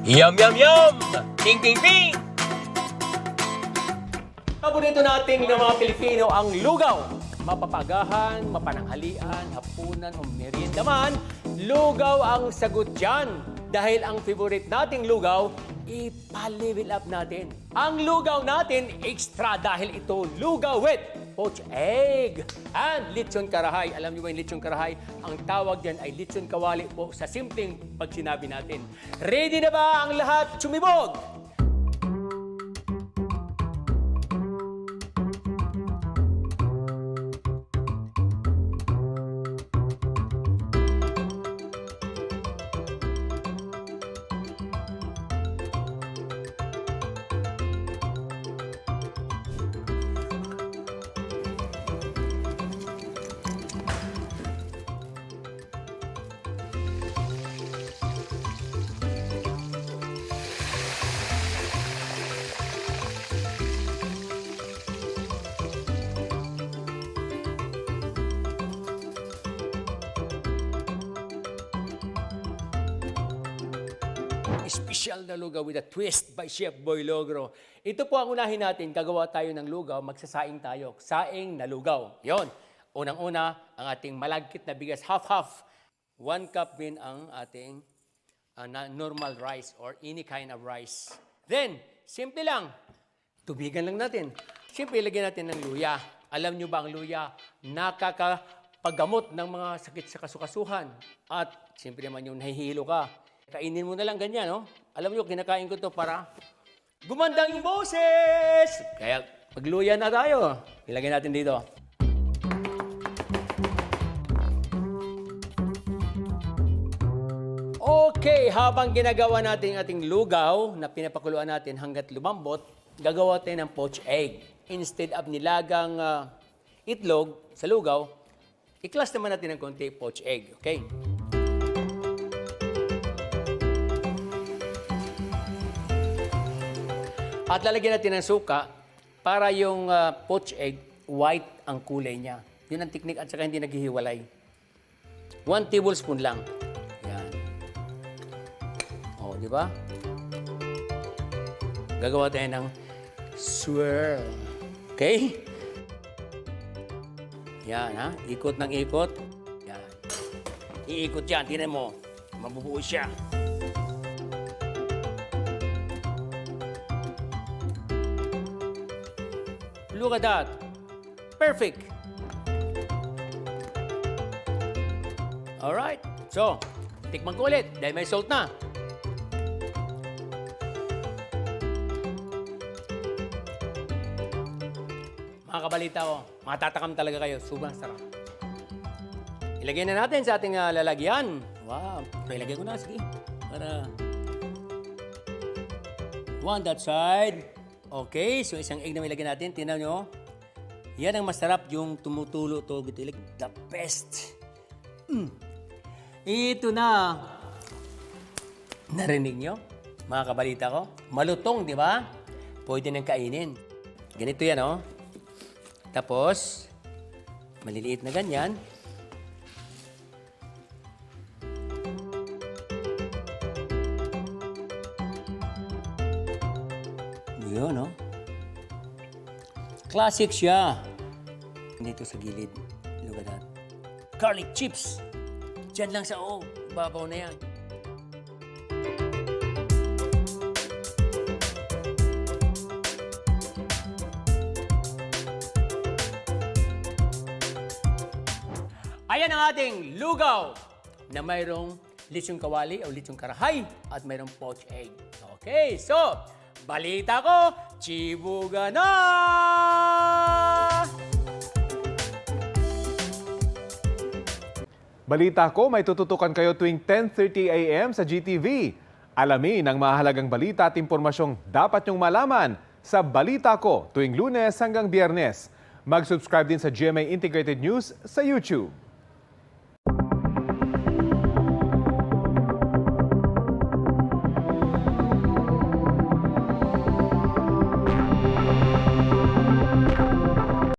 Yum, yum, yum! Ping, ping, ping! Paborito nating ng mga Pilipino ang lugaw. Mapapagahan, mapananghalian, hapunan o merienda man, lugaw ang sagot dyan. Dahil ang favorite nating lugaw, ipalevel up natin. Ang lugaw natin, extra dahil ito lugaw with poached egg and lechon karahay. Alam niyo ba yung lechon karahay? Ang tawag dyan ay lechon kawali po sa simpleng pag sinabi natin. Ready na ba ang lahat sumibog? Special na lugaw with a twist by Chef Boy Logro. Ito po ang unahin natin. Gagawa tayo ng lugaw, magsasaing tayo. Saing na lugaw. Yon. Unang-una, ang ating malagkit na bigas, half-half. 1 cup din ang ating normal rice or any kind of rice. Then, simple lang. Tubigan lang natin. Simple, ilagyan natin ng luya. Alam nyo ba ang luya? Nakakapaggamot ng mga sakit sa kasukasuhan. At simple naman yung nahihilo ka. Kainin mo na lang ganyan, no? Alam nyo, kinakain ko to para gumandang yung boses! Kaya, magluya na tayo. Ilagay natin dito. Okay, habang ginagawa natin ang ating lugaw na pinapakuluan natin hanggat lumambot, gagawa tayo ng poached egg. Instead of nilagang itlog sa lugaw, i-class naman natin ng konti poached egg, okay? At lalagyan natin ng suka para yung poached egg, white ang kulay niya. Yun ang teknik at saka hindi naghihiwalay. 1 tablespoon lang. Yan. O, di ba? Gagawa tayo ng swirl. Okay? Yan, ha? Ikot ng ikot. Yan. Iikot yan. Tingnan mo. Mabubuo siya. Look at that. Perfect. Alright. So, tikman ko ulit dahil may salt na. Mga kabalita ko, matatakam talaga kayo. Sobrang sarap. Ilagay na natin sa ating lalagyan. Wow. So, ilagay ko na. Sige. Para one that side. Okay, so isang egg na ilagay natin. Tingnan nyo. Yan ang masarap, yung tumutulo to. The best. Ito na. Narinig nyo? Mga kabalita ko. Malutong, di ba? Pwede nang kainin. Ganito yan, oh. Tapos, maliliit na ganyan. Yun, no? Classic siya. Dito sa gilid. Look at that. Garlic chips. Diyan lang sa babaw na yan. Ayan ang ating lugaw na mayroong lechon kawali o lechon karahay at mayroong poached egg. Okay, so balita ko, chibuga na! Balita ko, may tututukan kayo tuwing 10:30 a.m. sa GTV. Alamin ang mahalagang balita at impormasyong dapat nyong malaman sa Balita Ko tuwing Lunes hanggang Biyernes. Mag-subscribe din sa GMA Integrated News sa YouTube.